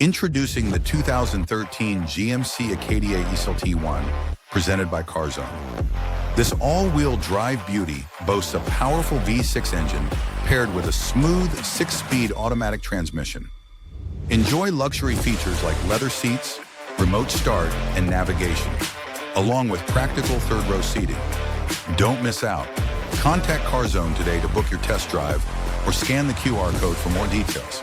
Introducing the 2013 GMC Acadia Easel T1, presented by CarZone. This all-wheel drive beauty boasts a powerful V6 engine paired with a smooth 6-speed automatic transmission. Enjoy luxury features like leather seats, remote start, and navigation, along with practical third-row seating. Don't miss out. Contact CarZone today to book your test drive or scan the QR code for more details.